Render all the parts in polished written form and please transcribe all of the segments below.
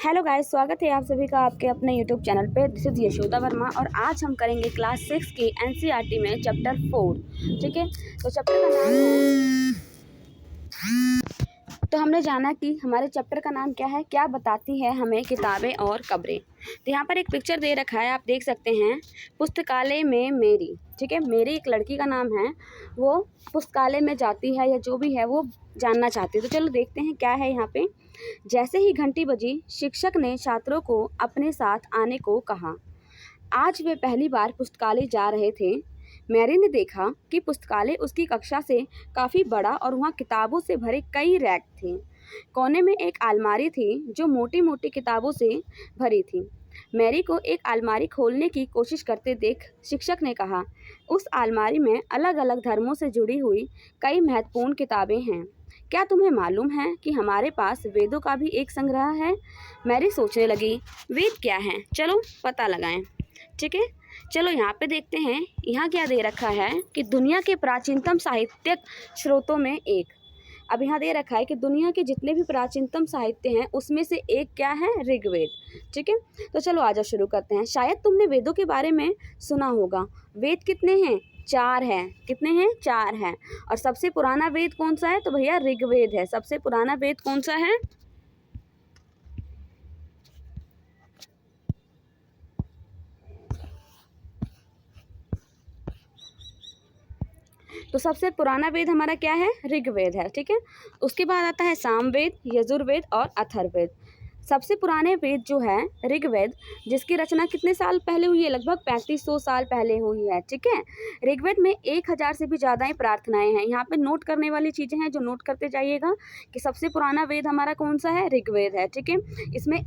Hello guys, स्वागत है आप सभी का आपके अपने यूट्यूब चैनल पे। दिस इज यशोदा वर्मा और आज हम करेंगे क्लास 6 की एनसीईआरटी में चैप्टर 4। ठीक है, तो चैप्टर का नाम है, तो हमने जाना कि हमारे चैप्टर का नाम क्या है, क्या बताती है हमें किताबें और कब्रें। तो यहाँ पर एक पिक्चर दे रखा है, आप देख सकते हैं, पुस्तकालय में मेरी। ठीक है, मेरी एक लड़की का नाम है, वो पुस्तकालय में जाती है या जो भी है वो जानना चाहती है। तो चलो देखते हैं क्या है यहाँ पे। जैसे ही घंटी बजी, शिक्षक ने छात्रों को अपने साथ आने को कहा। आज वे पहली बार पुस्तकालय जा रहे थे। मैरी ने देखा कि पुस्तकालय उसकी कक्षा से काफ़ी बड़ा और वहाँ किताबों से भरे कई रैक थे। कोने में एक अलमारी थी जो मोटी मोटी किताबों से भरी थी। मैरी को एक अलमारी खोलने की कोशिश करते देख शिक्षक ने कहा, उस अलमारी में अलग अलग धर्मों से जुड़ी हुई कई महत्वपूर्ण किताबें हैं। क्या तुम्हें मालूम है कि हमारे पास वेदों का भी एक संग्रह है? मैरी सोचने लगी, वेद क्या हैं? चलो पता लगाएं। ठीक है, चलो यहाँ पे देखते हैं, यहाँ क्या दे रखा है कि दुनिया के प्राचीनतम साहित्यिक स्रोतों में एक। अब यहाँ दे रखा है कि दुनिया के जितने भी प्राचीनतम साहित्य हैं उसमें से एक क्या है? ऋग्वेद। ठीक है, तो चलो आजा शुरू करते हैं। शायद तुमने वेदों के बारे में सुना होगा। वेद कितने हैं? 4 हैं। कितने हैं? 4 हैं। और सबसे पुराना वेद कौन सा है? तो भैया ऋग्वेद है। सबसे पुराना वेद कौन सा है? तो सबसे पुराना वेद हमारा क्या है? ऋग्वेद है। ठीक है, उसके बाद आता है सामवेद, यजुर्वेद और अथर्ववेद। सबसे पुराने वेद जो है ऋग्वेद, जिसकी रचना कितने साल पहले हुई है? लगभग 3500 साल पहले हुई है। ठीक है, ऋग्वेद में 1000 से भी ज़्यादा ही प्रार्थनाएं हैं। यहाँ पे नोट करने वाली चीज़ें हैं जो नोट करते जाइएगा कि सबसे पुराना वेद हमारा कौन सा है? ऋग्वेद है। ठीक है, इसमें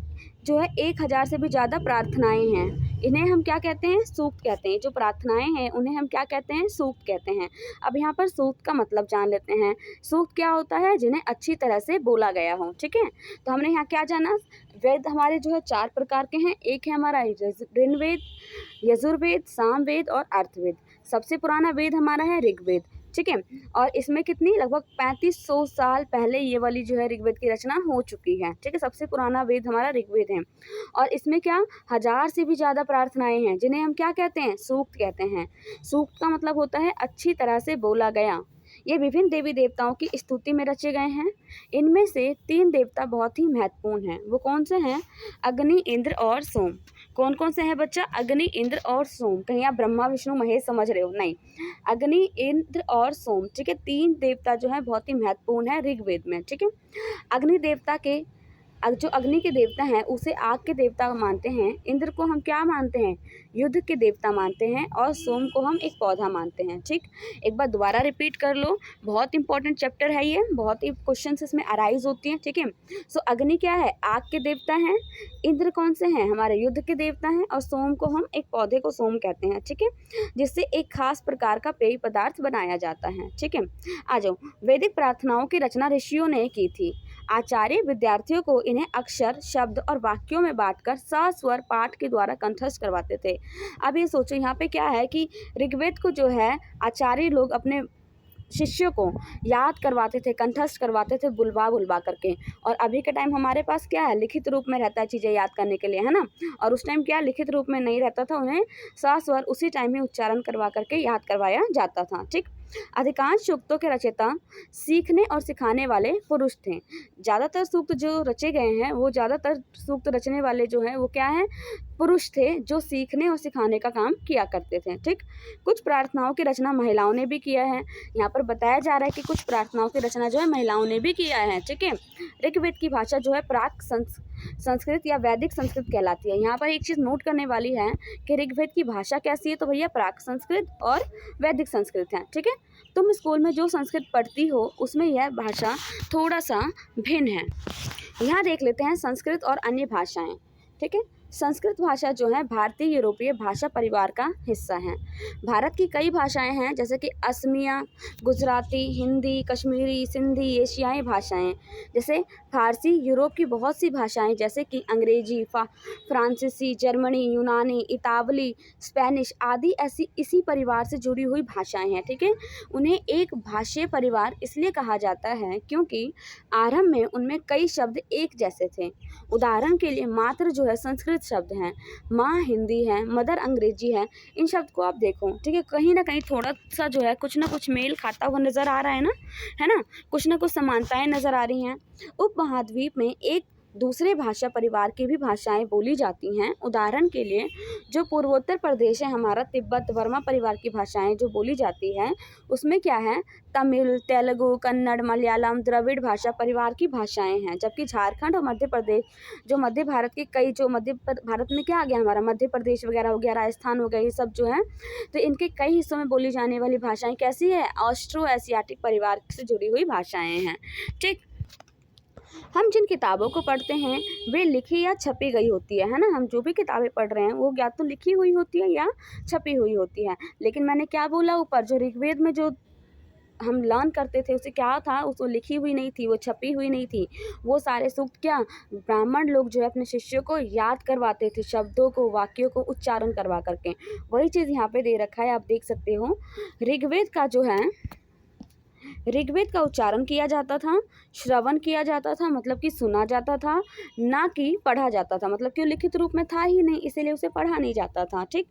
जो है 1000 से भी ज़्यादा प्रार्थनाएं हैं। इन्हें हम क्या कहते हैं? सूक्त कहते हैं। जो प्रार्थनाएं हैं उन्हें हम क्या कहते हैं? सूक्त कहते हैं। अब यहाँ पर सूक्त का मतलब जान लेते हैं। सूक्त क्या होता है? जिन्हें अच्छी तरह से बोला गया हो। ठीक है, तो हमने यहाँ क्या जाना? वेद हमारे जो है 4 प्रकार के हैं। एक है हमारा ऋग्वेद, यजुर्वेद, सामवेद और अर्थवेद। सबसे पुराना वेद हमारा है ऋग्वेद। ठीक है, और इसमें कितनी लगभग 3500 साल पहले ये वाली जो है ऋग्वेद की रचना हो चुकी है। ठीक है, सबसे पुराना वेद हमारा ऋग्वेद है और इसमें क्या 1000 से भी ज़्यादा प्रार्थनाएं हैं जिन्हें हम क्या कहते हैं? सूक्त कहते हैं। सूक्त का मतलब होता है अच्छी तरह से बोला गया। ये विभिन्न देवी देवताओं की स्तुति में रचे गए हैं। इनमें से 3 देवता बहुत ही महत्वपूर्ण हैं। वो कौन से हैं? अग्नि, इंद्र और सोम। कौन कौन से हैं बच्चा? अग्नि, इंद्र और सोम। कहीं आप ब्रह्मा विष्णु महेश समझ रहे हो? नहीं, अग्नि, इंद्र और सोम। ठीक है, 3 देवता जो है बहुत ही महत्वपूर्ण है ऋग्वेद में। ठीक है, अग्नि देवता के जो अग्नि के देवता हैं उसे आग के देवता मानते हैं। इंद्र को हम क्या मानते हैं? युद्ध के देवता मानते हैं। और सोम को हम एक पौधा मानते हैं। ठीक, एक बार दोबारा रिपीट कर लो, बहुत इंपॉर्टेंट चैप्टर है ये, बहुत ही क्वेश्चंस इसमें अराइज होती हैं। ठीक है, सो अग्नि क्या है? आग के देवता हैं। इंद्र कौन से हैं? हमारे युद्ध के देवता हैं। और सोम को हम एक पौधे को सोम कहते हैं। ठीक है, जिससे एक खास प्रकार का पेय पदार्थ बनाया जाता है। ठीक है, आ जाओ। वैदिक प्रार्थनाओं की रचना ऋषियों ने की थी। आचार्य विद्यार्थियों को इन्हें अक्षर, शब्द और वाक्यों में बांटकर सस्वर पाठ के द्वारा कंठस्थ करवाते थे। अब ये सोचो, यहाँ पे क्या है कि ऋग्वेद को जो है आचार्य लोग अपने शिष्यों को याद करवाते थे, कंठस्थ करवाते थे बुलवा बुलवा करके। और अभी के टाइम हमारे पास क्या है? लिखित रूप में रहता है चीज़ें याद करने के लिए, है ना। और उस टाइम क्या लिखित रूप में नहीं रहता था, उन्हें सस्वर उसी टाइम में उच्चारण करवा करके याद करवाया जाता था। ठीक, अधिकांश सूक्तों के रचयिता सीखने और सिखाने वाले पुरुष थे। ज़्यादातर सूक्त जो रचे गए हैं वो ज़्यादातर सूक्त रचने वाले जो हैं वो क्या हैं? पुरुष थे, जो सीखने और सिखाने का काम किया करते थे। ठीक, कुछ प्रार्थनाओं की रचना महिलाओं ने भी किया है। यहाँ पर बताया जा रहा है कि कुछ प्रार्थनाओं की रचना जो है महिलाओं ने भी किया है। ठीक है, ऋग्वेद की भाषा जो है प्राक संस्कृत या वैदिक संस्कृत कहलाती है। यहाँ पर एक चीज़ नोट करने वाली है कि ऋग्वेद की भाषा कैसी है? तो भैया प्राक संस्कृत और वैदिक संस्कृत है। ठीक है, तुम स्कूल में जो संस्कृत पढ़ती हो उसमें यह भाषा थोड़ा सा भिन्न है। यहाँ देख लेते हैं संस्कृत और अन्य भाषाएं। ठीक है, संस्कृत भाषा जो है भारतीय यूरोपीय भाषा परिवार का हिस्सा है। भारत की कई भाषाएं हैं जैसे कि असमिया, गुजराती, हिंदी, कश्मीरी, सिंधी, एशियाई भाषाएं। जैसे फारसी यूरोप की बहुत सी भाषाएं जैसे कि अंग्रेजी, फ्रांसीसी, जर्मनी, यूनानी, इतावली, स्पेनिश आदि ऐसी इसी परिवार से जुड़ी हुई भाषाएं हैं। ठीक है, उन्हें एक भाषीय परिवार इसलिए कहा जाता है क्योंकि आरंभ में उनमें कई शब्द एक जैसे थे। उदाहरण के लिए मातृ जो है संस्कृत शब्द हैं, माँ हिंदी है, मदर अंग्रेजी है। इन शब्द को आप देखो, ठीक है, कहीं ना कहीं थोड़ा सा जो है कुछ ना कुछ मेल खाता हुआ नज़र आ रहा है ना, कुछ ना कुछ समानताएं नज़र आ रही हैं। उपमहाद्वीप में एक दूसरे भाषा परिवार की भी भाषाएं बोली जाती हैं। उदाहरण के लिए जो पूर्वोत्तर प्रदेश है हमारा, तिब्बत वर्मा परिवार की भाषाएं जो बोली जाती हैं उसमें क्या है, तमिल, तेलुगु, कन्नड़, मलयालम, द्रविड़ भाषा परिवार की भाषाएं हैं। जबकि झारखंड और मध्य प्रदेश जो मध्य भारत के कई जो मध्य भारत में क्या आ गया हमारा, मध्य प्रदेश वगैरह हो गया, राजस्थान हो गया, ये सब जो है तो इनके कई हिस्सों में बोली जाने वाली भाषाएं कैसी है, ऑस्ट्रो एशियाटिक परिवार से जुड़ी हुई भाषाएं हैं। ठीक, हम जिन किताबों को पढ़ते हैं वे लिखी या छपी गई होती है ना। हम जो भी किताबें पढ़ रहे हैं वो या तो लिखी हुई होती है या छपी हुई होती है। लेकिन मैंने क्या बोला ऊपर, जो ऋग्वेद में जो हम लर्न करते थे उसे क्या था, उसको लिखी हुई नहीं थी, वो छपी हुई नहीं थी। वो सारे सूक्त क्या ब्राह्मण लोग जो है अपने शिष्यों को याद करवाते थे, शब्दों को, वाक्यों को उच्चारण करवा करके। वही चीज़ यहाँ पे दे रखा है, आप देख सकते हो। ऋग्वेद का उच्चारण किया जाता था, श्रवण किया जाता था मतलब कि सुना जाता था, ना कि पढ़ा जाता था, मतलब कि लिखित रूप में था ही नहीं, इसीलिए उसे पढ़ा नहीं जाता था। ठीक,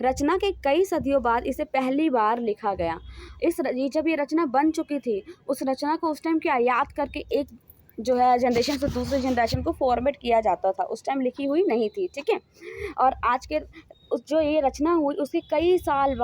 रचना के कई सदियों बाद इसे पहली बार लिखा गया। जब ये रचना बन चुकी थी उस रचना को उस टाइम क्या याद करके एक जो है जनरेशन से दूसरे जनरेशन को फॉरवर्ड किया जाता था, उस टाइम लिखी हुई नहीं थी। ठीक है, और आज के जो ये रचना हुई उसके कई साल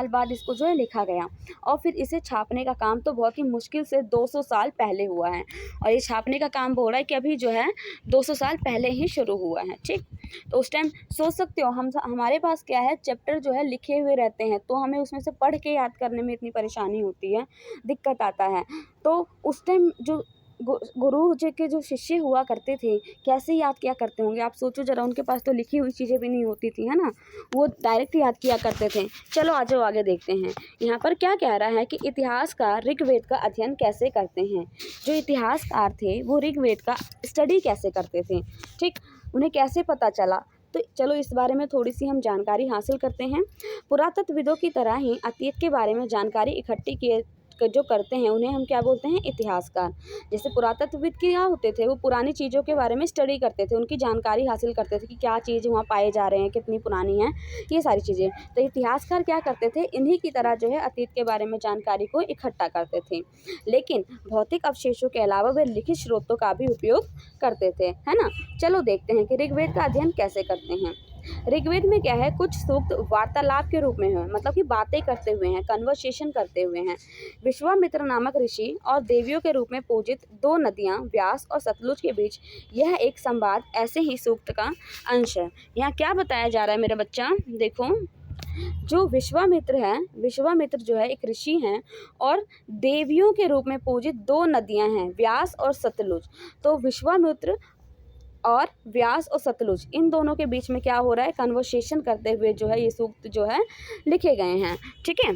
बाद इसको जो है लिखा गया, और फिर इसे छापने का काम तो बहुत ही मुश्किल से 200 साल पहले हुआ है। और ये छापने का काम बोल रहा है कि अभी जो है 200 साल पहले ही शुरू हुआ है। ठीक, तो उस टाइम सोच सकते हो हमारे पास क्या है, चैप्टर जो है लिखे हुए रहते हैं तो हमें उसमें से पढ़ के याद करने में इतनी परेशानी होती है, दिक्कत आता है। तो उस टाइम जो गुरु जी के जो शिष्य हुआ करते थे कैसे याद किया करते होंगे, आप सोचो जरा, उनके पास तो लिखी हुई चीज़ें भी नहीं होती थी, है ना, वो डायरेक्ट याद किया करते थे। चलो आ जाओ आगे देखते हैं। यहाँ पर क्या कह रहा है कि इतिहासकार ऋग्वेद का अध्ययन कैसे करते हैं। जो इतिहासकार थे वो ऋग्वेद का स्टडी कैसे करते थे, ठीक, उन्हें कैसे पता चला, तो चलो इस बारे में थोड़ी सी हम जानकारी हासिल करते हैं। पुरातत्वविदों की तरह ही अतीत के बारे में जानकारी इकट्ठी किए जो करते हैं उन्हें हम क्या बोलते हैं, इतिहासकार। जैसे पुरातत्वविद क्या होते थे, वो पुरानी चीज़ों के बारे में स्टडी करते थे, उनकी जानकारी हासिल करते थे कि क्या चीज़ वहाँ पाए जा रहे हैं, कितनी पुरानी है, ये सारी चीज़ें। तो इतिहासकार क्या करते थे, इन्हीं की तरह जो है अतीत के बारे में जानकारी को इकट्ठा करते थे, लेकिन भौतिक अवशेषों के अलावा वे लिखित स्रोतों का भी उपयोग करते थे, है ना। चलो देखते हैं कि ऋग्वेद का अध्ययन कैसे करते हैं। ऋग्वेद में क्या है, कुछ सूक्त वार्तालाप के रूप में है, मतलब कि बातें करते हुए हैं, कन्वर्सेशन करते हुए हैं। विश्वामित्र नामक ऋषि और देवियों के रूप में पूजित दो नदियां व्यास और सतलुज के बीच यह एक संवाद ऐसे ही सूक्त का अंश है। यहाँ क्या बताया जा रहा है मेरा बच्चा, देखो, जो विश्वामित्र जो है एक ऋषि हैं और देवियों के रूप में पूजित दो नदियां हैं, व्यास और सतलुज। तो विश्वामित्र और व्यास और सतलुज, इन दोनों के बीच में क्या हो रहा है, कन्वर्सेशन करते हुए जो है ये सूक्त जो है लिखे गए हैं। ठीक है,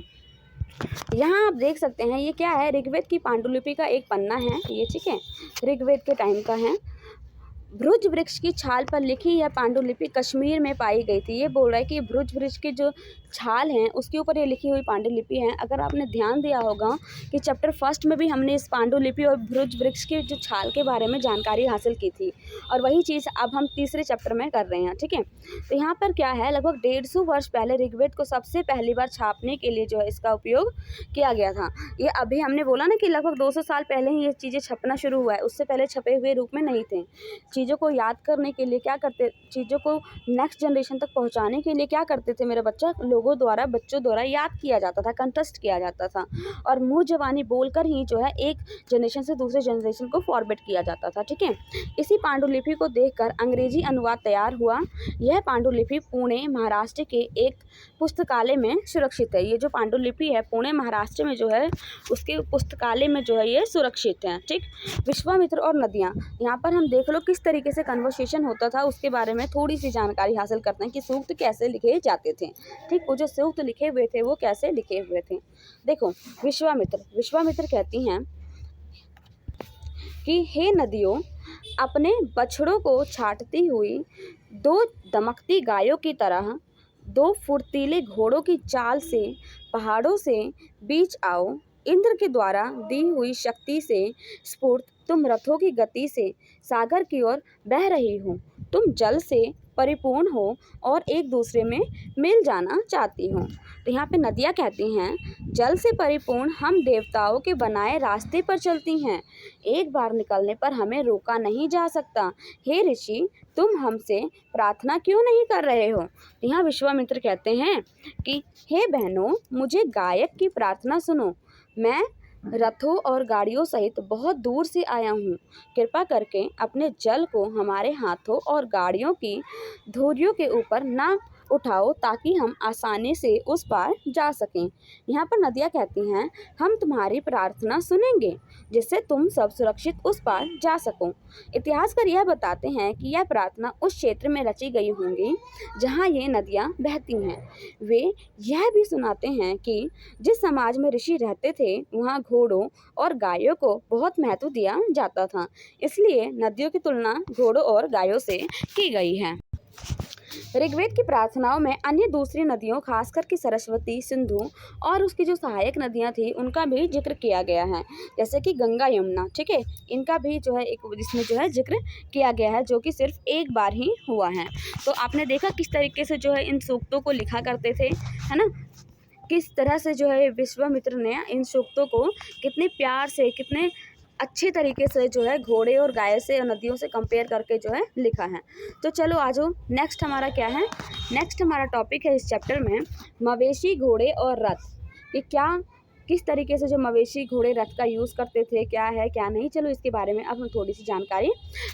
यहाँ आप देख सकते हैं ये क्या है, ऋग्वेद की पांडुलिपि का एक पन्ना है ये। ठीक है, ऋग्वेद के टाइम का है। भृज वृक्ष की छाल पर लिखी यह पांडुलिपि कश्मीर में पाई गई थी। ये बोल रहा है कि भृज वृक्ष की जो छाल है उसके ऊपर ये लिखी हुई पांडुलिपि है। अगर आपने ध्यान दिया होगा कि चैप्टर फर्स्ट में भी हमने इस पांडुलिपि और भृज वृक्ष की जो छाल के बारे में जानकारी हासिल की थी, और वही चीज़ अब हम तीसरे चैप्टर में कर रहे हैं। ठीक है, तो यहाँ पर क्या है, लगभग 150 वर्ष पहले ऋग्वेद को सबसे पहली बार छापने के लिए जो है इसका उपयोग किया गया था। ये अभी हमने बोला ना कि लगभग 200 साल पहले ही ये चीज़ें छपना शुरू हुआ है, उससे पहले छपे हुए रूप में नहीं थे। चीज़ों को याद करने के लिए क्या करते, चीज़ों को नेक्स्ट जनरेशन तक पहुंचाने के लिए क्या करते थे मेरे बच्चा, लोगों द्वारा, बच्चों द्वारा याद किया जाता था, कंटेस्ट किया जाता था, और मुँह जबानी बोलकर ही जो है एक जनरेशन से दूसरे जनरेशन को फॉरवर्ड किया जाता था। ठीक है, इसी पांडुलिपि को देखकर अंग्रेजी अनुवाद तैयार हुआ। यह पांडुलिपि पुणे महाराष्ट्र के एक पुस्तकालय में सुरक्षित है। ये जो पांडुलिपि है पुणे महाराष्ट्र में जो है उसके पुस्तकालय में जो है ये सुरक्षित है। ठीक, विश्वामित्र और नदियाँ, यहाँ पर हम देख लो किस तरीके से कन्वर्सेशन होता था उसके बारे में थोड़ी सी जानकारी हासिल करते हैं कि सूक्त कैसे लिखे जाते थे। ठीक, वो जो सूक्त लिखे हुए थे वो कैसे लिखे हुए थे। देखो, विश्वामित्र कहती हैं कि हे नदियों, अपने बछड़ों को छाटती हुई 2 दमकती गायों की तरह 2 फुर्तीले घोड़ों की चाल से पहाड़ों से बीच आओ। इंद्र के द्वारा दी हुई शक्ति से स्फूर्त तुम रथों की गति से सागर की ओर बह रही हो। तुम जल से परिपूर्ण हो और एक दूसरे में मिल जाना चाहती हो। तो यहाँ पे नदियाँ कहती हैं, जल से परिपूर्ण हम देवताओं के बनाए रास्ते पर चलती हैं। एक बार निकलने पर हमें रोका नहीं जा सकता। हे ऋषि, तुम हमसे प्रार्थना क्यों नहीं कर रहे हो? यहाँ विश्वामित्र कहते हैं कि हे बहनों, मुझे गायक की प्रार्थना सुनो। मैं रथों और गाड़ियों सहित बहुत दूर से आया हूँ। कृपा करके अपने जल को हमारे हाथों और गाड़ियों की धुरियों के ऊपर ना उठाओ ताकि हम आसानी से उस पार जा सकें। यहाँ पर नदियाँ कहती हैं, हम तुम्हारी प्रार्थना सुनेंगे जिससे तुम सब सुरक्षित उस पार जा सको। इतिहासकार यह बताते हैं कि यह प्रार्थना उस क्षेत्र में रची गई होंगी जहाँ ये नदियाँ बहती हैं। वे यह भी सुनाते हैं कि जिस समाज में ऋषि रहते थे वहाँ घोड़ों और गायों को बहुत महत्व दिया जाता था, इसलिए नदियों की तुलना घोड़ों और गायों से की गई है। ऋग्वेद की प्रार्थनाओं में अन्य दूसरी नदियों खासकर कि सरस्वती, सिंधु और उसकी जो सहायक नदियां थी उनका भी जिक्र किया गया है, जैसे कि गंगा, यमुना। ठीक है, इनका भी जो है एक इसमें जो है जिक्र किया गया है, जो कि सिर्फ एक बार ही हुआ है। तो आपने देखा किस तरीके से जो है इन सूक्तों को लिखा करते थे, है ना, किस तरह से जो है विश्वामित्र ने इन सूक्तों को कितने प्यार से, कितने अच्छे तरीके से जो है घोड़े और गाय से और नदियों से कंपेयर करके जो है लिखा है। तो चलो आ जाओ, नेक्स्ट हमारा क्या है, नेक्स्ट हमारा टॉपिक है इस चैप्टर में मवेशी, घोड़े और रथ। कि क्या किस तरीके से जो मवेशी, घोड़े, रथ का यूज़ करते थे, क्या है क्या नहीं। चलो इसके बारे में अब हम थोड़ी सी जानकारी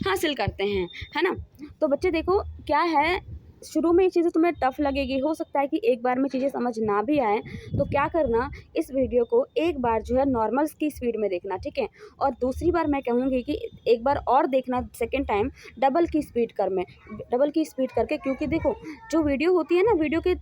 हासिल करते हैं, है ना। तो बच्चे देखो, क्या है, शुरू में ये चीज़ें तुम्हें टफ लगेगी, हो सकता है कि एक बार में चीज़ें समझ ना भी आए। तो क्या करना, इस वीडियो को एक बार जो है नॉर्मल की स्पीड में देखना, ठीक है। और दूसरी बार मैं कहूँगी कि एक बार और देखना, सेकेंड टाइम डबल की स्पीड करके, क्योंकि देखो जो वीडियो होती है ना, वीडियो के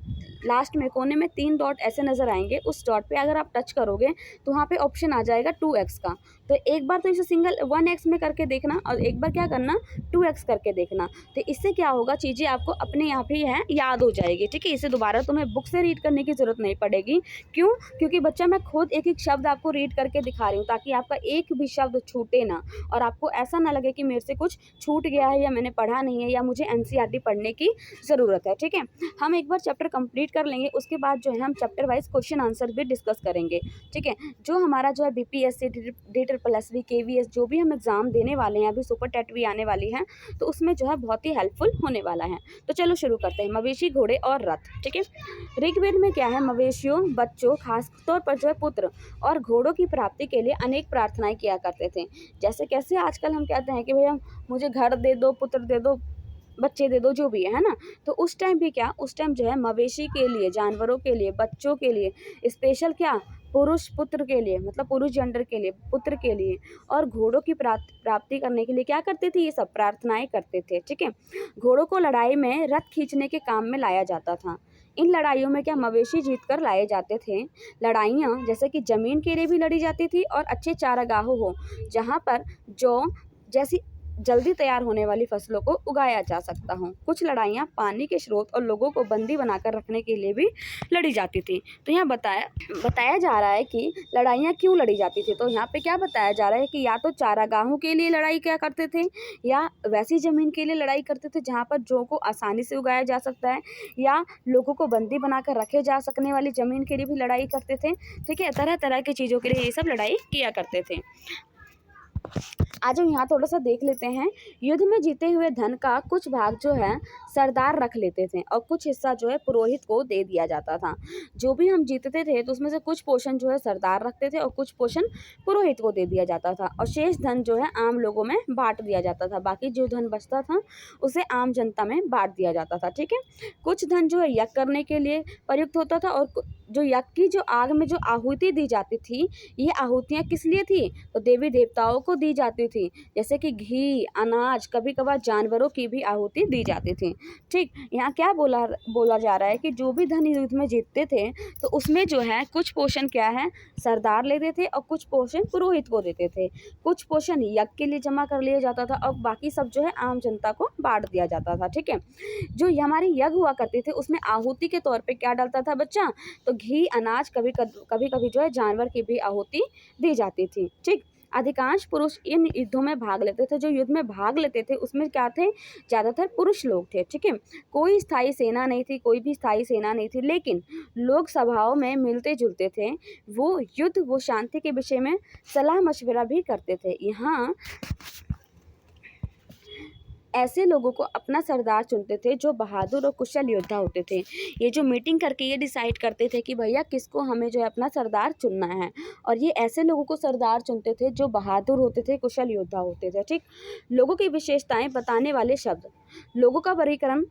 लास्ट में कोने में 3 डॉट ऐसे नज़र आएंगे। उस डॉट पे अगर आप टच करोगे तो वहाँ पे ऑप्शन आ जाएगा 2x का। तो एक बार तो इसे सिंगल 1x में करके देखना और एक बार क्या करना, 2x करके देखना। तो इससे क्या होगा, चीज़ें आपको अपने यहाँ पे है याद हो जाएगी, ठीक है। इसे दोबारा तुम्हें बुक से रीड करने की ज़रूरत नहीं पड़ेगी। क्यों? क्योंकि बच्चा मैं खुद एक एक शब्द आपको रीड करके दिखा रही हूँ ताकि आपका एक भी शब्द छूटे ना, और आपको ऐसा ना लगे कि मेरे से कुछ छूट गया है या मैंने पढ़ा नहीं है या मुझे NCERT पढ़ने की ज़रूरत है, ठीक है। हम एक बार चैप्टर कंप्लीट कर लेंगे, उसके बाद जो है हम चैप्टर वाइज क्वेश्चन आंसर भी डिस्कस करेंगे, ठीक है। जो हमारा जो है BPSC, DSSB, KVS जो भी हम एग्ज़ाम देने वाले हैं, अभी सुपर टेट भी आने वाली है, तो उसमें जो है बहुत ही हेल्पफुल होने वाला है। तो चलो शुरू करते हैं, मवेशी, घोड़े और रथ, ठीक है। ऋग्वेद में क्या है, मवेशियों, बच्चों, खास तौर पर जो है पुत्र और घोड़ों की प्राप्ति के लिए अनेक प्रार्थनाएं किया करते थे। जैसे कैसे आजकल हम कहते हैं कि भैया मुझे घर दे दो, पुत्र दे दो, बच्चे दे दो, जो भी है ना। तो उस टाइम भी क्या, उस टाइम जो है मवेशी के लिए, जानवरों के लिए, बच्चों के लिए, स्पेशल क्या, पुरुष पुत्र के लिए, मतलब पुरुष जेंडर के लिए, पुत्र के लिए, और घोड़ों की प्राप्ति करने के लिए क्या करते थे, ये सब प्रार्थनाएं करते थे, ठीक है। घोड़ों को लड़ाई में रथ खींचने के काम में लाया जाता था। इन लड़ाइयों में क्या मवेशी जीत कर लाए जाते थे। लड़ाइयाँ जैसे कि ज़मीन के लिए भी लड़ी जाती थी और अच्छे चारागाहों हो जहाँ पर जौ जैसी जल्दी तैयार होने वाली फसलों को उगाया जा सकता हो। कुछ लड़ाइयाँ पानी के स्रोत और लोगों को बंदी बनाकर रखने के लिए भी लड़ी जाती थी। तो यहाँ बताया जा रहा है कि लड़ाइयाँ क्यों लड़ी जाती थी। तो यहाँ पे क्या बताया जा रहा है कि या तो चारागाहों के लिए लड़ाई क्या करते थे, या वैसी ज़मीन के लिए लड़ाई करते थे जहाँ पर जौ को आसानी से उगाया जा सकता है, या लोगों को बंदी बनाकर रखे जा सकने वाली ज़मीन के लिए भी लड़ाई करते थे, ठीक है। तरह तरह की चीज़ों के लिए ये सब लड़ाई किया करते थे। आज हम यहाँ थोड़ा सा देख लेते हैं। युद्ध में जीते हुए धन का कुछ भाग जो है सरदार रख लेते थे और कुछ हिस्सा जो है पुरोहित को दे दिया जाता था। जो भी हम जीतते थे तो उसमें से कुछ पोर्शन जो है सरदार रखते थे और कुछ पोर्शन पुरोहित को दे दिया जाता था, और शेष धन जो है आम लोगों में बांट दिया जाता था। बाकी जो धन बचता था उसे आम जनता में बांट दिया जाता था, ठीक है। कुछ धन जो है यज्ञ करने के लिए प्रयुक्त होता था, और जो यज्ञ की जो आग में जो आहुति दी जाती थी, ये आहुतियाँ किस लिए थी, तो देवी देवताओं को दी जाती थी, जैसे कि घी, अनाज, कभी कभार जानवरों की भी आहुति दी जाती थी। ठीक, यहाँ क्या बोला बोला जा रहा है कि जो भी धनी युद्ध में जीतते थे तो उसमें जो है कुछ पोषण क्या है सरदार लेते थे और कुछ पोषण पुरोहित को देते थे, कुछ पोषण यज्ञ के लिए जमा कर लिया जाता था और बाकी सब जो है आम जनता को बांट दिया जाता था। ठीक है, जो ये हमारे यज्ञ हुआ करते थे उसमें आहुति के तौर पे क्या डालता था बच्चा, तो घी, अनाज, कभी कभी जो है जानवर की भी आहुति दी जाती थी। ठीक, अधिकांश पुरुष इन युद्धों में भाग लेते थे। जो युद्ध में भाग लेते थे उसमें क्या थे, ज़्यादातर पुरुष लोग थे। ठीक है, कोई स्थायी सेना नहीं थी, कोई भी स्थायी सेना नहीं थी, लेकिन लोग सभाओं में मिलते जुलते थे। वो युद्ध, वो शांति के विषय में सलाह मशवरा भी करते थे। यहाँ ऐसे लोगों को अपना सरदार चुनते थे जो बहादुर और कुशल योद्धा होते थे। ये जो मीटिंग करके ये डिसाइड करते थे कि भैया किसको हमें जो है अपना सरदार चुनना है, और ये ऐसे लोगों को सरदार चुनते थे जो बहादुर होते थे, कुशल योद्धा होते थे। ठीक, लोगों की विशेषताएं बताने वाले शब्द, लोगों का वर्गीकरण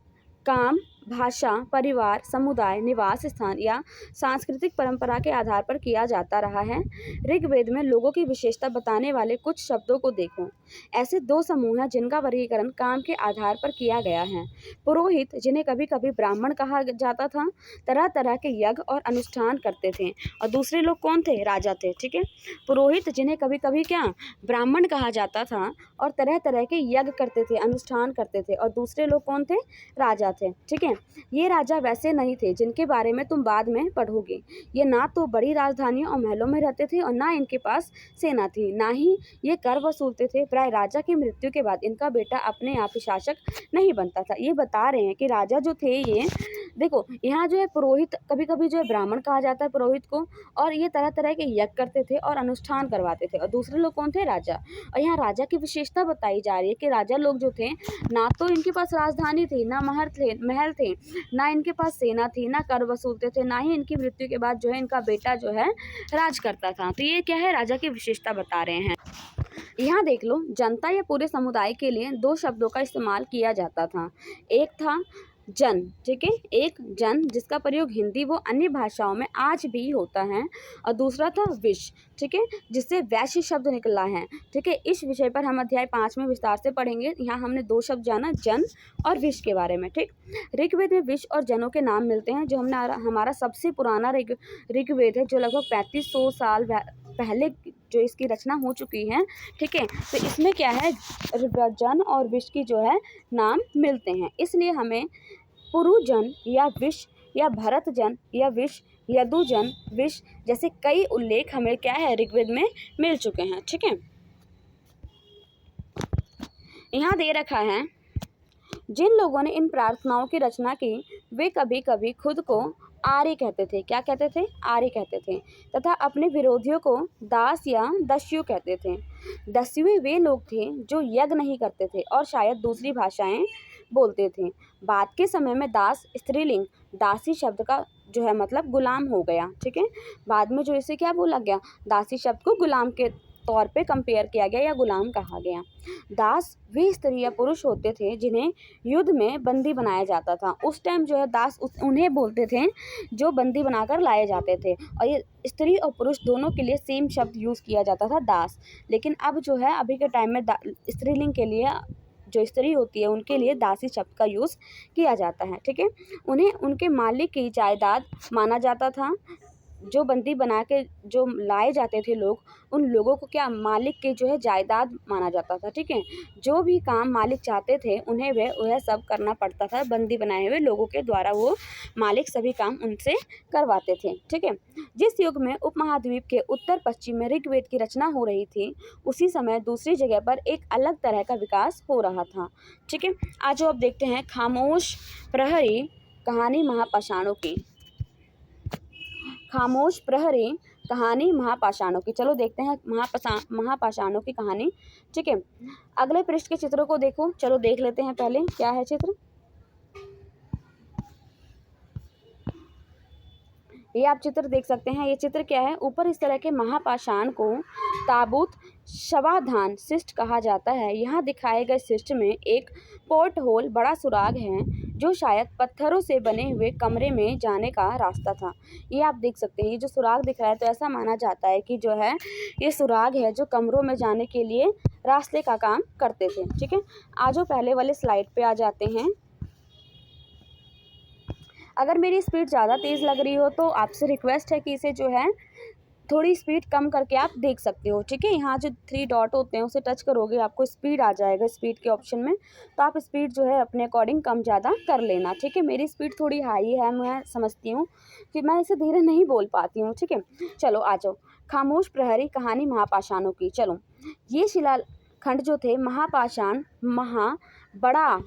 काम, भाषा, परिवार, समुदाय, निवास स्थान या सांस्कृतिक परंपरा के आधार पर किया जाता रहा है। ऋग्वेद में लोगों की विशेषता बताने वाले कुछ शब्दों को देखो। ऐसे दो समूह हैं जिनका वर्गीकरण काम के आधार पर किया गया है। पुरोहित, जिन्हें कभी कभी ब्राह्मण कहा जाता था, तरह तरह के यज्ञ और अनुष्ठान करते थे, और दूसरे लोग कौन थे, राजा थे। ठीक है, पुरोहित जिन्हें कभी कभी क्या ब्राह्मण कहा जाता था और तरह तरह के यज्ञ करते थे, अनुष्ठान करते थे, और दूसरे लोग कौन थे, राजा थे। ठीक है, ये राजा वैसे नहीं थे जिनके बारे में तुम बाद में पढ़ोगे। ये ना तो बड़ी राजधानियों और महलों में रहते थे और ना इनके पास सेना थी, ना ही ये कर वसूलते थे। प्राय राजा की मृत्यु के बाद इनका बेटा अपने आप ही शासक नहीं बनता था। ये बता रहे हैं कि राजा जो थे, ये देखो यहाँ जो है पुरोहित, कभी कभी जो है ब्राह्मण कहा जाता है पुरोहित को, और ये तरह तरह के यज्ञ करते थे और अनुष्ठान करवाते थे, और दूसरे लोग कौन थे, राजा। और यहाँ राजा की विशेषता बताई जा रही है कि राजा लोग जो थे, ना तो इनके पास राजधानी थी, ना महल थे, ना इनके पास सेना थी, ना कर वसूलते थे, ना ही इनकी मृत्यु के बाद जो है इनका बेटा जो है राज करता था। तो ये क्या है, राजा की विशेषता बता रहे हैं। यहाँ देख लो, जनता या पूरे समुदाय के लिए दो शब्दों का इस्तेमाल किया जाता था। एक था जन, ठीक है, एक जन जिसका प्रयोग हिंदी व अन्य भाषाओं में आज भी होता है, और दूसरा था विश, ठीक है, जिससे वैश्य शब्द निकला है। ठीक है, इस विषय पर हम अध्याय 5 में विस्तार से पढ़ेंगे। यहाँ हमने दो शब्द जाना, जन और विश के बारे में। ठीक, ऋग्वेद में विश और जनों के नाम मिलते हैं। जो हमारा सबसे पुराना ऋग्वेद है, जो लगभग 3500 साल पहले जो इसकी रचना हो चुकी है। ठीक है, तो इसमें क्या है, जन और विश की जो है नाम मिलते हैं, इसलिए हमें पुरुजन या विश या भरतजन या विश, यदुजन, विश जैसे कई उल्लेख हमें क्या है ऋग्वेद में मिल चुके हैं। ठीक है, यहाँ दे रखा है, जिन लोगों ने इन प्रार्थनाओं की रचना की वे कभी कभी खुद को आर्य कहते थे। क्या कहते थे, आर्य कहते थे, तथा अपने विरोधियों को दास या दस्यु कहते थे। दस्यु वे लोग थे जो यज्ञ नहीं करते थे और शायद दूसरी भाषाएं बोलते थे। बाद के समय में दास स्त्रीलिंग दासी शब्द का जो है मतलब गुलाम हो गया। ठीक है, बाद में जो इसे क्या बोला गया, दासी शब्द को गुलाम के तौर पे कंपेयर किया गया या गुलाम कहा गया। दास वे स्त्री या पुरुष होते थे जिन्हें युद्ध में बंदी बनाया जाता था। उस टाइम जो है दास उन्हें बोलते थे जो बंदी बनाकर लाए जाते थे, और ये स्त्री और पुरुष दोनों के लिए सेम शब्द यूज़ किया जाता था, दास। लेकिन अब जो है अभी के टाइम में स्त्रीलिंग के लिए जो स्त्री होती है उनके लिए दासी शब्द का यूज़ किया जाता है। ठीक है, उन्हें उनके मालिक की जायदाद माना जाता था। जो बंदी बना के जो लाए जाते थे लोग, उन लोगों को क्या मालिक के जो है जायदाद माना जाता था। ठीक है, जो भी काम मालिक चाहते थे उन्हें वह सब करना पड़ता था। बंदी बनाए हुए लोगों के द्वारा वो मालिक सभी काम उनसे करवाते थे। ठीक है, जिस युग में उपमहाद्वीप के उत्तर पश्चिम में ऋग्वेद की रचना हो रही थी, उसी समय दूसरी जगह पर एक अलग तरह का विकास हो रहा था। ठीक है, आज जो अब देखते हैं खामोश प्रहरी कहानी महापाषाणों की। खामोश प्रहरी कहानी महापाषाणों की। चलो देखते हैं महापाषाणों की कहानी। ठीक है, अगले पृष्ठ के चित्रों को देखो। चलो देख लेते हैं पहले क्या है चित्र। ये आप चित्र देख सकते हैं। ये चित्र क्या है, ऊपर इस तरह के महापाषाण को ताबूत शवाधान शिस्ट कहा जाता है। यहाँ दिखाए गए शिस्ट में एक पोर्ट होल बड़ा सुराग है जो शायद पत्थरों से बने हुए कमरे में जाने का रास्ता था। ये आप देख सकते हैं, ये जो सुराग दिख रहा है तो ऐसा माना जाता है कि जो है ये सुराग है जो कमरों में जाने के लिए रास्ते का काम करते थे। ठीक है, आज वो पहले वाले स्लाइड पे आ जाते हैं। अगर मेरी स्पीड ज़्यादा तेज़ लग रही हो तो आपसे रिक्वेस्ट है कि इसे जो है थोड़ी स्पीड कम करके आप देख सकते हो। ठीक है, यहाँ जो 3 डॉट होते हैं उसे टच करोगे आपको स्पीड आ जाएगा स्पीड के ऑप्शन में, तो आप स्पीड जो है अपने अकॉर्डिंग कम ज़्यादा कर लेना। ठीक है, मेरी स्पीड थोड़ी हाई है, मैं समझती हूँ कि मैं इसे धीरे नहीं बोल पाती हूँ। ठीक है, चलो आ जाओ। खामोश प्रहरी कहानी महापाषाणों की। चलो, ये शिलाखंड जो थे महापाषाण, बड़ा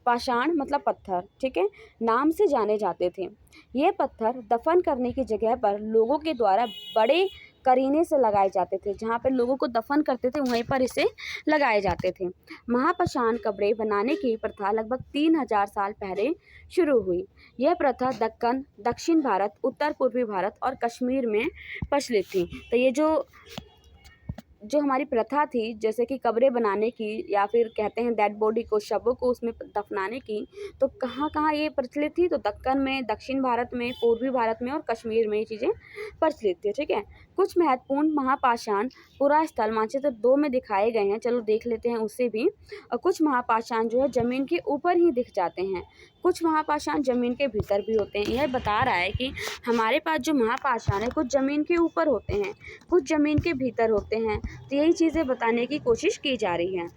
पाषाण मतलब पत्थर, ठीक है, नाम से जाने जाते थे। ये पत्थर दफन करने की जगह पर लोगों के द्वारा बड़े करीने से लगाए जाते थे। जहाँ पर लोगों को दफन करते थे वहीं पर इसे लगाए जाते थे। महापाषाण कब्रें बनाने की प्रथा लगभग 3000 साल पहले शुरू हुई। यह प्रथा दक्कन, दक्षिण भारत, उत्तर पूर्वी भारत और कश्मीर में प्रचलित थी। तो ये जो हमारी प्रथा थी जैसे कि कब्रें बनाने की या फिर कहते हैं डेड बॉडी को, शवों को उसमें दफनाने की, तो कहाँ कहाँ ये प्रचलित थी? तो दक्कन में, दक्षिण भारत में, पूर्वी भारत में और कश्मीर में ये चीज़ें प्रचलित थी। ठीक है, कुछ महत्वपूर्ण महापाषाण पुरा स्थल मानचित्र 2 में दिखाए गए हैं। चलो देख लेते हैं उससे भी। और कुछ महापाषाण जो है ज़मीन के ऊपर ही दिख जाते हैं, कुछ महापाषाण ज़मीन के भीतर भी होते हैं। यह बता रहा है कि हमारे पास जो महापाषाण है कुछ ज़मीन के ऊपर होते हैं, कुछ ज़मीन के भीतर होते हैं। तो यही चीज़ें बताने की कोशिश की जा रही है।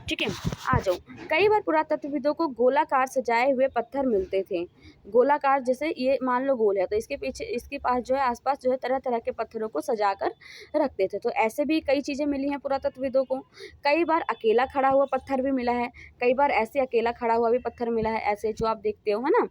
ठीक है, आ जाओ। कई बार पुरातत्वविदों को गोलाकार सजाए हुए पत्थर मिलते थे। गोलाकार जैसे ये मान लो गोल है तो इसके पीछे, इसके पास जो है आसपास जो है तरह तरह के पत्थरों को सजाकर रखते थे। तो ऐसे भी कई चीज़ें मिली हैं पुरातत्वविदों को। कई बार अकेला खड़ा हुआ पत्थर भी मिला है, कई बार ऐसे अकेला खड़ा हुआ भी पत्थर मिला है, ऐसे जो आप देखते हो, है ना।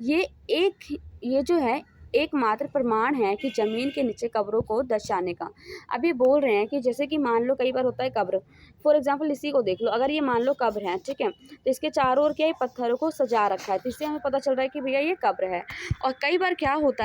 ये जो है एकमात्र प्रमाण है कि ज़मीन के नीचे कब्रों को दर्शाने का। अब ये बोल रहे हैं कि जैसे कि मान लो कई बार होता है कब्र, फॉर एग्जांपल इसी को देख लो, अगर ये मान लो कब्र है, ठीक है, तो इसके चारों ओर क्या है, पत्थरों को सजा रखा है, तो इससे हमें पता चल रहा है कि भैया ये कब्र है। और कई बार क्या होता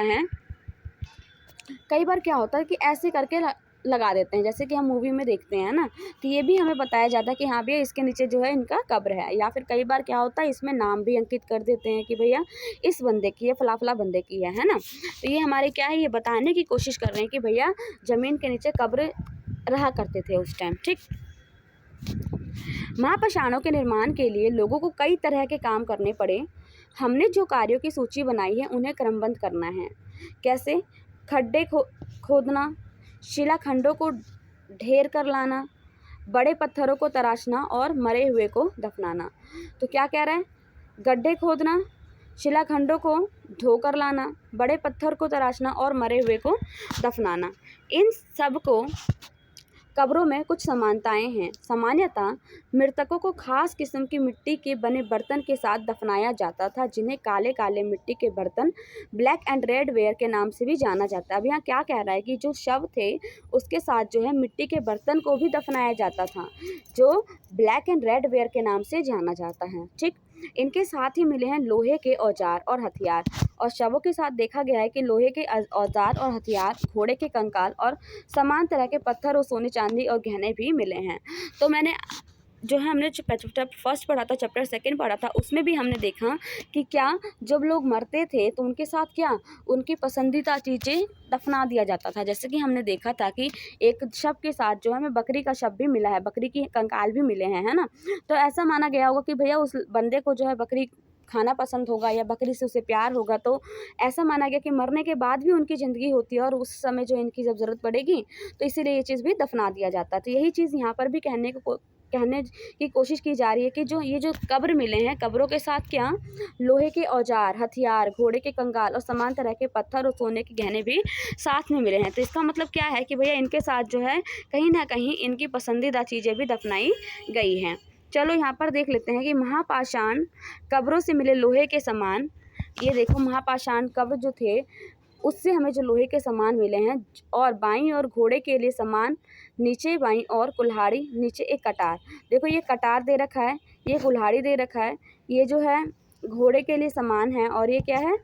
है कि ऐसे करके लगा देते हैं, जैसे कि हम मूवी में देखते हैं ना, तो ये भी हमें बताया जाता है कि हाँ भैया इसके नीचे जो है इनका कब्र है। या फिर कई बार क्या होता है इसमें नाम भी अंकित कर देते हैं कि भैया इस बंदे की है, फला बंदे की है ना। तो ये हमारे क्या है, ये बताने की कोशिश कर रहे हैं कि भैया ज़मीन के नीचे कब्र रहा करते थे उस टाइम। ठीक, महापाषाणों के निर्माण के लिए लोगों को कई तरह के काम करने पड़े। हमने जो कार्यों की सूची बनाई है उन्हें क्रमबद्ध करना है। कैसे? खड्डे खोदना, शिलाखंडों को ढेर कर लाना, बड़े पत्थरों को तराशना और मरे हुए को दफनाना। तो क्या कह रहा है? गड्ढे खोदना, शिलाखंडों को ढो कर लाना, बड़े पत्थर को तराशना और मरे हुए को दफनाना। इन सब को कब्रों में कुछ समानताएं हैं। सामान्यतः मृतकों को खास किस्म की मिट्टी के बने बर्तन के साथ दफनाया जाता था, जिन्हें काले काले मिट्टी के बर्तन, ब्लैक एंड रेड वेयर के नाम से भी जाना जाता है। अब यहाँ क्या कह रहा है कि जो शव थे उसके साथ जो है मिट्टी के बर्तन को भी दफनाया जाता था, जो ब्लैक एंड रेड वेयर के नाम से जाना जाता है। ठीक, इनके साथ ही मिले हैं लोहे के औजार और हथियार। और शवों के साथ देखा गया है कि लोहे के औजार और हथियार, घोड़े के कंकाल और समान तरह के पत्थर और सोने चांदी और गहने भी मिले हैं। तो मैंने जो है हमने चैप्टर फर्स्ट पढ़ा था, चैप्टर सेकंड पढ़ा था, उसमें भी हमने देखा कि क्या जब लोग मरते थे तो उनके साथ क्या उनकी पसंदीदा चीज़ें दफना दिया जाता था। जैसे कि हमने देखा था कि एक शव के साथ जो है हमें बकरी का शव भी मिला है, बकरी की कंकाल भी मिले हैं, है ना। तो ऐसा माना गया होगा कि भैया उस बंदे को जो है बकरी खाना पसंद होगा या बकरी से उसे प्यार होगा, तो ऐसा माना गया कि मरने के बाद भी उनकी ज़िंदगी होती है और उस समय जो इनकी जब ज़रूरत पड़ेगी तो इसीलिए ये चीज़ भी दफना दिया जाता है। तो यही चीज़ यहाँ पर भी कहने की कोशिश की जा रही है कि जो ये जो कब्र मिले हैं, कब्रों के साथ क्या लोहे के औजार, हथियार, घोड़े के कंकाल और समान तरह के पत्थर और सोने के गहने भी साथ में मिले हैं। तो इसका मतलब क्या है कि भैया इनके साथ जो है कहीं ना कहीं इनकी पसंदीदा चीज़ें भी दफनाई गई हैं। चलो यहाँ पर देख लेते हैं कि महापाषाण कब्रों से मिले लोहे के सामान। ये देखो महापाषाण कब्र जो थे उससे हमें जो लोहे के सामान मिले हैं, और बाईं और घोड़े के लिए सामान नीचे बाईं और कुल्हाड़ी, नीचे एक कटार। देखो ये कटार दे रखा है, ये कुल्हाड़ी दे रखा है, ये जो है घोड़े के लिए सामान है और ये क्या है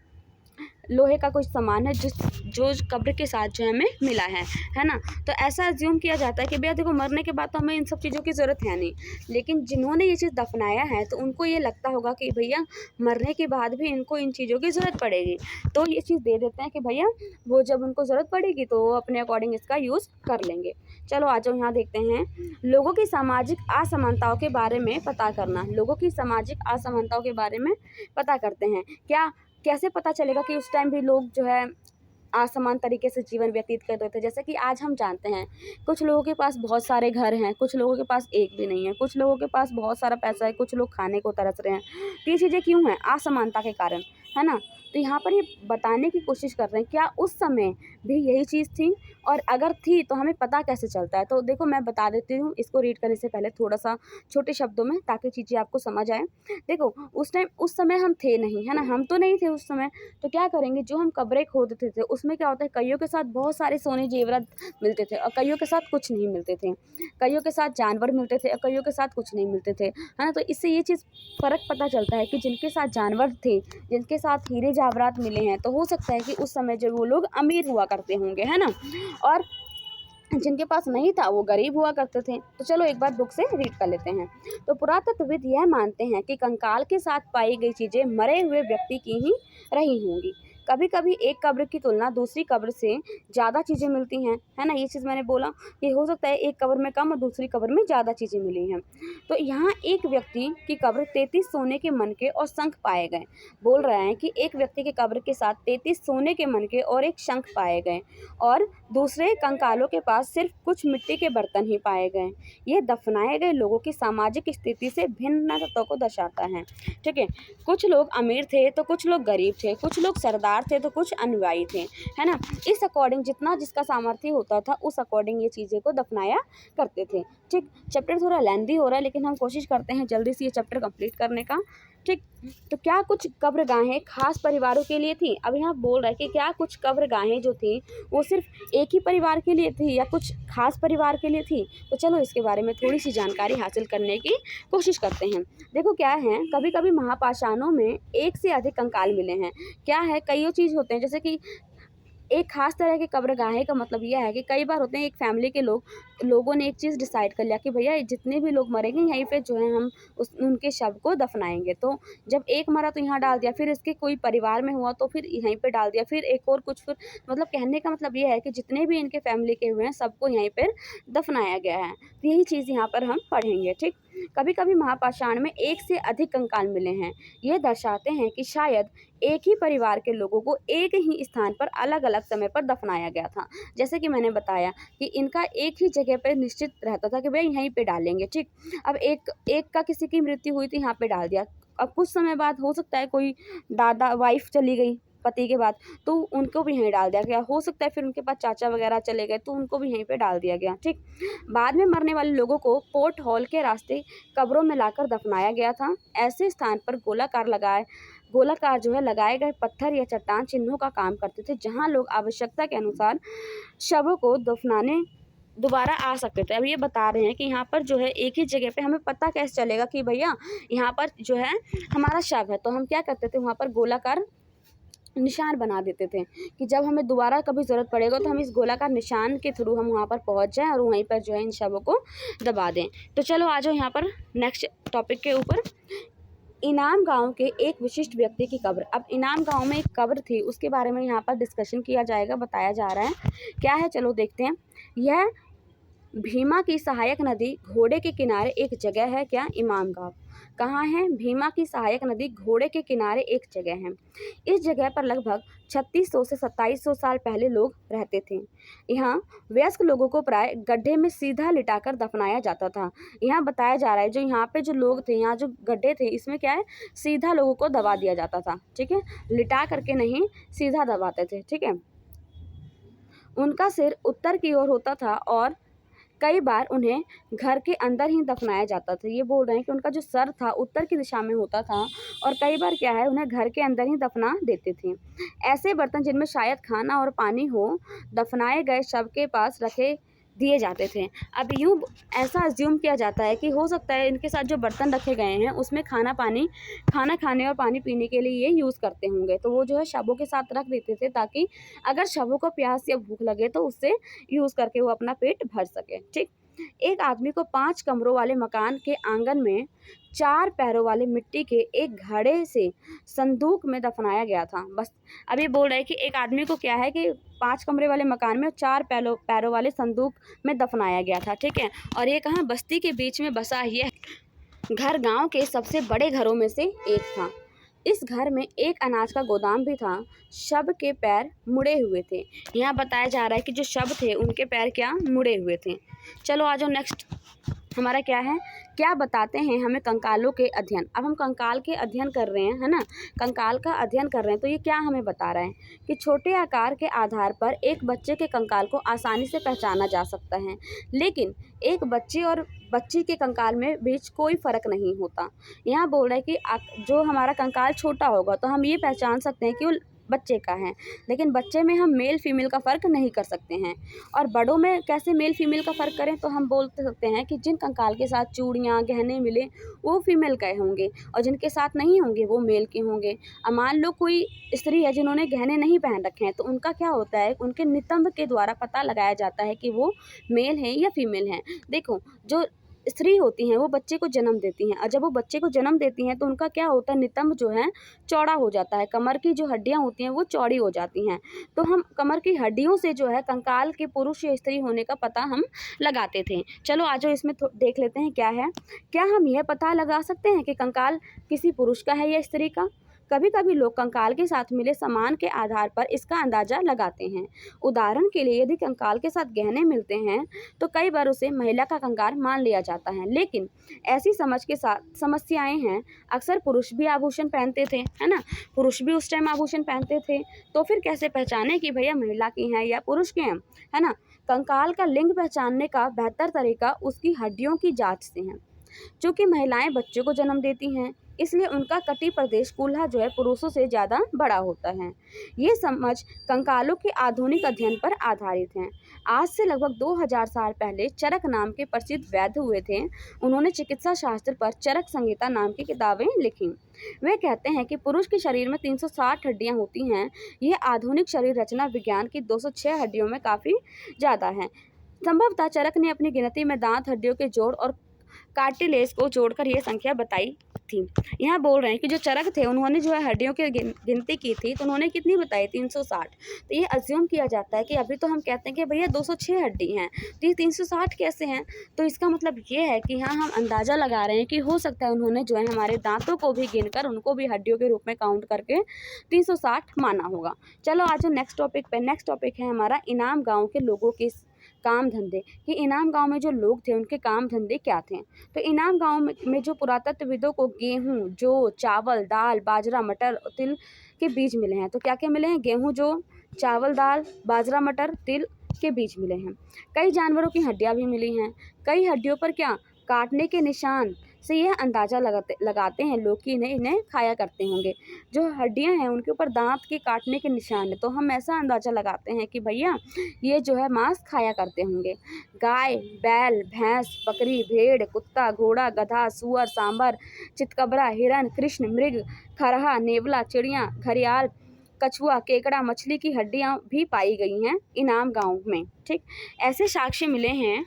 लोहे का कुछ सामान है जो कब्र के साथ जो हमें मिला है ना। तो ऐसा अज्यूम किया जाता है कि भैया देखो मरने के बाद तो हमें इन सब चीज़ों की ज़रूरत है नहीं, लेकिन जिन्होंने ये चीज़ दफनाया है तो उनको ये लगता होगा कि भैया मरने के बाद भी इनको इन चीज़ों की ज़रूरत पड़ेगी, तो ये चीज़ दे देते हैं कि भैया वो जब उनको ज़रूरत पड़ेगी तो वो अपने अकॉर्डिंग इसका यूज़ कर लेंगे। चलो आ जाओ, यहाँ देखते हैं लोगों की सामाजिक असमानताओं के बारे में पता करना। लोगों की सामाजिक असमानताओं के बारे में पता करते हैं। कैसे पता चलेगा कि उस टाइम भी लोग जो है असमान तरीके से जीवन व्यतीत कर रहे थे। जैसे कि आज हम जानते हैं कुछ लोगों के पास बहुत सारे घर हैं, कुछ लोगों के पास एक भी नहीं है, कुछ लोगों के पास बहुत सारा पैसा है, कुछ लोग खाने को तरस रहे हैं। तो ये चीज़ें क्यों हैं? असमानता के कारण, है ना। तो यहाँ पर ये बताने की कोशिश कर रहे हैं क्या उस समय भी यही चीज़ थी, और अगर थी तो हमें पता कैसे चलता है। तो देखो मैं बता देती हूँ इसको रीड करने से पहले थोड़ा सा छोटे शब्दों में, ताकि चीज़ें आपको समझ आए। देखो उस समय हम थे नहीं, है ना, हम तो नहीं थे उस समय। तो क्या करेंगे, जो हम कब्रें खोदते थे उसमें क्या होता है, कईयों के साथ बहुत सारे सोने जेवरात मिलते थे और कईयों के साथ कुछ नहीं मिलते थे, कईयों के साथ जानवर मिलते थे और कईयों के साथ कुछ नहीं मिलते थे, है ना। तो इससे ये चीज़ फ़र्क पता चलता है कि जिनके साथ जानवर थे, जिनके साथ हीरे जवाहरात मिले हैं, तो हो सकता है कि उस समय जो वो लोग अमीर हुआ करते होंगे, है ना, और जिनके पास नहीं था वो गरीब हुआ करते थे। तो चलो एक बार बुक से रीड कर लेते हैं। तो पुरातत्वविद यह मानते हैं कि कंकाल के साथ पाई गई चीज़ें मरे हुए व्यक्ति की ही रही होंगी। कभी कभी एक कब्र की तुलना दूसरी कब्र से ज़्यादा चीज़ें मिलती हैं, है ना। ये चीज़ मैंने बोला कि हो सकता है एक कब्र में कम और दूसरी कब्र में ज़्यादा चीज़ें मिली हैं। तो यहाँ एक व्यक्ति की कब्र 33 सोने के मनके और शंख पाए गए। बोल रहे हैं कि एक व्यक्ति के कब्र के साथ 33 सोने के मनके और एक शंख पाए गए, और दूसरे कंकालों के पास सिर्फ कुछ मिट्टी के बर्तन ही पाए गए। ये दफनाए गए लोगों की सामाजिक स्थिति से भिन्नता को दर्शाता है। ठीक है, कुछ लोग अमीर थे तो कुछ लोग गरीब थे, कुछ लोग सरदार थे तो कुछ अनुयायी थे, है ना। इस अकॉर्डिंग जितना जिसका सामर्थ्य होता था उस अकॉर्डिंग ये चीज़ें को दफनाया करते थे। ठीक, चैप्टर थोड़ा लेंथी हो रहा है लेकिन हम कोशिश करते हैं जल्दी से ये चैप्टर कंप्लीट करने का। ठीक, तो क्या कुछ कब्रगाहें खास परिवारों के लिए थी। अब यहाँ बोल रहा है कि क्या कुछ कब्रगाहें जो थी वो सिर्फ एक ही परिवार के लिए थी या कुछ खास परिवार के लिए थी। तो चलो इसके बारे में थोड़ी सी जानकारी हासिल करने की कोशिश करते हैं। देखो क्या है, कभी कभी महापाषाणों में एक से अधिक कंकाल मिले हैं। क्या है, कईयों चीज़ होते हैं, जैसे कि एक खास तरह के कब्रगाहें का मतलब यह है कि कई बार होते हैं एक फैमिली के लोगों ने एक चीज़ डिसाइड कर लिया कि भैया जितने भी लोग मरेंगे यहीं पे जो है हम उनके शव को दफनाएंगे। तो जब एक मरा तो यहाँ डाल दिया, फिर इसके कोई परिवार में हुआ तो फिर यहीं पे डाल दिया, फिर एक और कुछ, फिर मतलब कहने का मतलब ये है कि जितने भी इनके फैमिली के हुए हैं सबको यहीं पर दफनाया गया है। तो यही चीज़ यहाँ पर हम पढ़ेंगे। ठीक, कभी कभी महापाषाण में एक से अधिक कंकाल मिले हैं। ये दर्शाते हैं कि शायद एक ही परिवार के लोगों को एक ही स्थान पर अलग अलग समय पर दफनाया गया था। जैसे कि मैंने बताया कि इनका एक ही जगह पर निश्चित रहता था कि भाई यहीं पे डालेंगे। ठीक, अब एक एक का किसी की मृत्यु हुई तो यहाँ पे डाल दिया। अब कुछ समय बाद हो सकता है कोई दादा वाइफ चली गई पति के बाद, तो उनको भी यहीं डाल दिया गया। हो सकता है फिर उनके पास चाचा वगैरह चले गए तो उनको भी यहीं पे डाल दिया गया। ठीक, बाद में मरने वाले लोगों को पोर्ट हॉल के रास्ते कब्रों में लाकर दफनाया गया था। ऐसे स्थान पर गोलाकार जो है लगाए गए पत्थर या चट्टान चिन्हों का काम करते थे, जहां लोग आवश्यकता के अनुसार शवों को दफनाने दोबारा आ सकते थे। अब ये बता रहे हैं कि यहाँ पर जो है एक ही जगह पे हमें पता कैसे चलेगा कि भैया यहाँ पर जो है हमारा शव है। तो हम क्या करते थे, वहाँ पर गोलाकार निशान बना देते थे कि जब हमें दोबारा कभी ज़रूरत पड़ेगा तो हम इस गोलाकार निशान के थ्रू हम वहाँ पर पहुँच जाएं और वहीं पर जो है इन शवों को दबा दें। तो चलो आ जाओ यहाँ पर नेक्स्ट टॉपिक के ऊपर। इनाम गांव के एक विशिष्ट व्यक्ति की कब्र। अब इनाम गांव में एक कब्र थी, उसके बारे में यहाँ पर डिस्कशन किया जाएगा, बताया जा रहा है क्या है, चलो देखते हैं। यह भीमा की सहायक नदी घोड़े के किनारे एक जगह है। क्या, इमाम गांव कहाँ है? भीमा की सहायक नदी घोड़े के किनारे एक जगह है। इस जगह पर लगभग 3600 से 2700 साल पहले लोग रहते थे। यहाँ वयस्क लोगों को प्राय गड्ढे में सीधा लिटाकर दफनाया जाता था। यहाँ बताया जा रहा है जो यहाँ पे जो लोग थे, यहाँ जो गड्ढे थे, इसमें क्या है, सीधा लोगों को दबा दिया जाता था। ठीक है, लिटा करके नहीं, सीधा दबाते थे। ठीक है, उनका सिर उत्तर की ओर होता था और कई बार उन्हें घर के अंदर ही दफनाया जाता था। ये बोल रहे हैं कि उनका जो सर था उत्तर की दिशा में होता था और कई बार क्या है, उन्हें घर के अंदर ही दफना देते थे। ऐसे बर्तन जिनमें शायद खाना और पानी हो, दफनाए गए शव के पास रखे दिए जाते थे। अब यूँ ऐसा अज्यूम किया जाता है कि हो सकता है इनके साथ जो बर्तन रखे गए हैं उसमें खाना खाने और पानी पीने के लिए ये यूज़ करते होंगे, तो वो जो है शवों के साथ रख देते थे ताकि अगर शवों को प्यास या भूख लगे तो उससे यूज़ करके वो अपना पेट भर सके। ठीक। एक आदमी को 5 कमरों वाले मकान के आंगन में 4 पैरों वाले मिट्टी के एक घड़े से संदूक में दफनाया गया था। बस अब ये बोल रहा है कि एक आदमी को क्या है कि 5 कमरे वाले मकान में 4 पैरों वाले संदूक में दफनाया गया था। ठीक है। और ये कहाँ, बस्ती के बीच में बसा ये घर गांव के सबसे बड़े घरों में से एक था। इस घर में एक अनाज का गोदाम भी था। शव के पैर मुड़े हुए थे। यहाँ बताया जा रहा है कि जो शव थे उनके पैर क्या मुड़े हुए थे। चलो आ जाओ, नेक्स्ट हमारा क्या है, क्या बताते हैं हमें कंकालों के अध्ययन। अब हम कंकाल के अध्ययन कर रहे हैं, है ना, कंकाल का अध्ययन कर रहे हैं, तो ये क्या हमें बता रहा है कि छोटे आकार के आधार पर एक बच्चे के कंकाल को आसानी से पहचाना जा सकता है, लेकिन एक बच्चे और बच्ची के कंकाल में बीच कोई फ़र्क नहीं होता। यहाँ बोल रहा है कि जो हमारा कंकाल छोटा होगा तो हम ये पहचान सकते हैं कि वो बच्चे का है, लेकिन बच्चे में हम मेल फीमेल का फ़र्क नहीं कर सकते हैं। और बड़ों में कैसे मेल फीमेल का फ़र्क करें, तो हम बोल सकते हैं कि जिन कंकाल के साथ चूड़ियाँ गहने मिले वो फीमेल के होंगे और जिनके साथ नहीं होंगे वो मेल के होंगे। अब मान लो कोई स्त्री है जिन्होंने गहने नहीं पहन रखे हैं, तो उनका क्या होता है, उनके नितंब के द्वारा पता लगाया जाता है कि वो मेल हैं या फीमेल हैं। देखो, जो स्त्री होती हैं वो बच्चे को जन्म देती हैं, और जब वो बच्चे को जन्म देती हैं तो उनका क्या होता है, नितंब जो है चौड़ा हो जाता है, कमर की जो हड्डियां होती हैं वो चौड़ी हो जाती हैं। तो हम कमर की हड्डियों से जो है कंकाल के पुरुष या स्त्री होने का पता हम लगाते थे। चलो आज इसमें देख लेते हैं क्या है। क्या हम यह पता लगा सकते हैं कि कंकाल किसी पुरुष का है या स्त्री का? कभी कभी लोग कंकाल के साथ मिले सामान के आधार पर इसका अंदाजा लगाते हैं। उदाहरण के लिए यदि कंकाल के साथ गहने मिलते हैं तो कई बार उसे महिला का कंकाल मान लिया जाता है, लेकिन ऐसी समझ के साथ समस्याएं हैं। अक्सर पुरुष भी आभूषण पहनते थे, है ना, पुरुष भी उस टाइम आभूषण पहनते थे, तो फिर कैसे पहचाने कि भैया महिला की हैं या पुरुष के हैं, है ना। कंकाल का लिंग पहचानने का बेहतर तरीका उसकी हड्डियों की जांच से है। चूँकि महिलाएं बच्चों को जन्म देती हैं, इसलिए उनका कटी प्रदेश कूल्हा जो है पुरुषों से ज़्यादा बड़ा होता है। ये समझ कंकालों के आधुनिक अध्ययन पर आधारित है। आज से लगभग 2000 साल पहले चरक नाम के प्रसिद्ध वैद्य हुए थे। उन्होंने चिकित्सा शास्त्र पर चरक संहिता नाम की किताबें लिखी। वे कहते हैं कि पुरुष के शरीर में 360 हड्डियां होती हैं। यह आधुनिक शरीर रचना विज्ञान की 206 हड्डियों में काफ़ी ज़्यादा है। संभवतः चरक ने अपनी गिनती में दांत, हड्डियों के जोड़ और कार्टिलेज को जोड़कर ये संख्या बताई थी। यहाँ बोल रहे हैं कि जो चरक थे उन्होंने जो है हड्डियों की गिनती की थी, तो उन्होंने कितनी बताई, 360। तो ये अज्यूम किया जाता है कि अभी तो हम कहते हैं कि भैया 206 हड्डी हैं, तो ये 360 कैसे हैं। तो इसका मतलब ये है कि यहाँ हम अंदाज़ा लगा रहे हैं कि हो सकता है उन्होंने जो है हमारे दांतों को भी गिनकर उनको भी हड्डियों के रूप में काउंट करके 360 माना होगा। चलो आज नेक्स्ट टॉपिक पे, नेक्स्ट टॉपिक है हमारा इनाम गाँव के लोगों के काम धंधे। कि इनाम गांव में जो लोग थे उनके काम धंधे क्या थे। तो इनाम गांव में जो पुरातत्वविदों को गेहूं, जौ, चावल, दाल, बाजरा, मटर, तिल के बीज मिले हैं। तो क्या क्या मिले हैं, गेहूं, जौ, चावल, दाल, बाजरा, मटर, तिल के बीज मिले हैं। कई जानवरों की हड्डियां भी मिली हैं। कई हड्डियों पर क्या काटने के निशान से यह अंदाज़ा लगाते हैं लोग कि इन्हें खाया करते होंगे। जो हड्डियां हैं उनके ऊपर दांत के काटने के निशान है, तो हम ऐसा अंदाज़ा लगाते हैं कि भैया ये जो है मांस खाया करते होंगे। गाय, बैल, भैंस, बकरी, भेड़, कुत्ता, घोड़ा, गधा, सुअर, सांभर, चितकबरा, हिरन, कृष्ण मृग, खरहा, नेवला, चिड़िया, घड़ियाल, कछुआ, केकड़ा, मछली की हड्डियां भी पाई गई हैं इनाम गांव में। ठीक, ऐसे साक्ष्य मिले हैं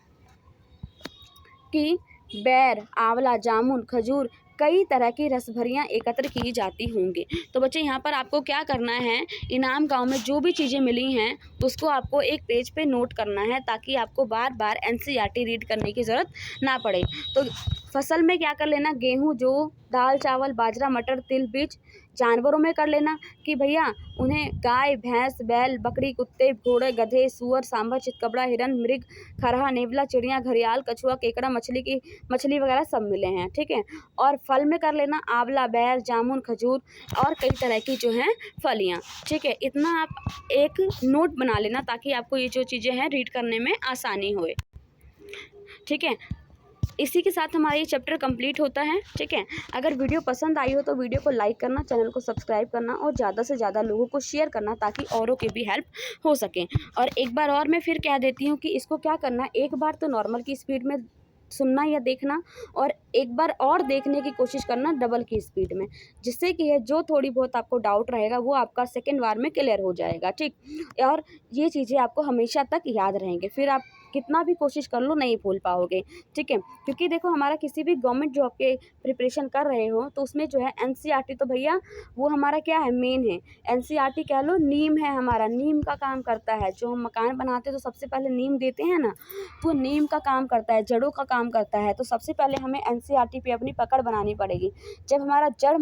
कि बेर, आंवला, जामुन, खजूर, कई तरह की रसभरियाँ एकत्र की जाती होंगी। तो बच्चे यहाँ पर आपको क्या करना है, इनाम गांव में जो भी चीज़ें मिली हैं उसको आपको एक पेज पे नोट करना है, ताकि आपको बार बार एनसीईआरटी रीड करने की ज़रूरत ना पड़े। तो फसल में क्या कर लेना, गेहूँ, जौ, दाल, चावल, बाजरा, मटर, तिल, बीज। जानवरों में कर लेना कि भैया उन्हें गाय, भैंस, बैल, बकरी, कुत्ते, घोड़े, गधे, सुअर, सांभर, चितकबरा, हिरन, मृग, खरहा, नेवला, चिड़िया, घड़ियाल, कछुआ, केकड़ा, मछली वगैरह सब मिले हैं। ठीक है। और फल में कर लेना आंवला, बेर, जामुन, खजूर और कई तरह की जो हैं फलियाँ। ठीक है। इतना आप एक नोट बना लेना ताकि आपको ये जो चीज़ें हैं रीड करने में आसानी होए। ठीक है। इसी के साथ हमारा ये चैप्टर कंप्लीट होता है, ठीक है। अगर वीडियो पसंद आई हो तो वीडियो को लाइक करना, चैनल को सब्सक्राइब करना और ज़्यादा से ज़्यादा लोगों को शेयर करना ताकि औरों की भी हेल्प हो सके। और एक बार और मैं फिर कह देती हूँ कि इसको क्या करना, एक बार तो नॉर्मल की स्पीड में सुनना या देखना और एक बार और देखने की कोशिश करना डबल की स्पीड में, जिससे कि ये जो थोड़ी बहुत आपको डाउट रहेगा वो आपका सेकंड बार में क्लियर हो जाएगा, ठीक। और ये चीज़ें आपको हमेशा तक याद रहेंगे, फिर आप कितना भी कोशिश कर लो नहीं भूल पाओगे, ठीक है। क्योंकि देखो हमारा किसी भी गवर्नमेंट जॉब के प्रिपरेशन कर रहे हो तो उसमें जो है एनसीईआरटी तो भैया वो हमारा क्या है, मेन है। एनसीईआरटी कह लो नीम है, हमारा नीम का काम करता है। जो हम मकान बनाते हैं तो सबसे पहले नीम देते हैं ना, तो नीम का काम करता है, जड़ों का काम करता है। तो सबसे पहले हमें एनसीईआरटी पे अपनी पकड़ बनानी पड़ेगी। जब हमारा जड़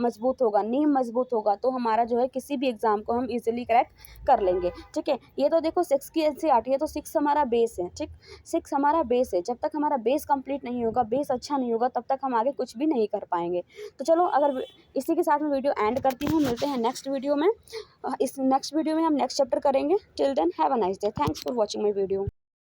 मजबूत होगा, नीम मजबूत होगा तो हमारा जो है किसी भी एग्जाम को हम इजीली क्रैक कर लेंगे, ठीक है। ये तो देखो 6 की एनसीईआरटी है तो 6 हमारा बेस है, ठीक। 6 हमारा बेस है। जब तक हमारा बेस कंप्लीट नहीं होगा, बेस अच्छा नहीं होगा, तब तक हम आगे कुछ भी नहीं कर पाएंगे। तो चलो अगर इसी के साथ मैं वीडियो एंड करती हूँ, मिलते हैं नेक्स्ट वीडियो में। इस नेक्स्ट वीडियो में हम नेक्स्ट चैप्टर करेंगे। Till then have a nice day. Thanks for watching my video.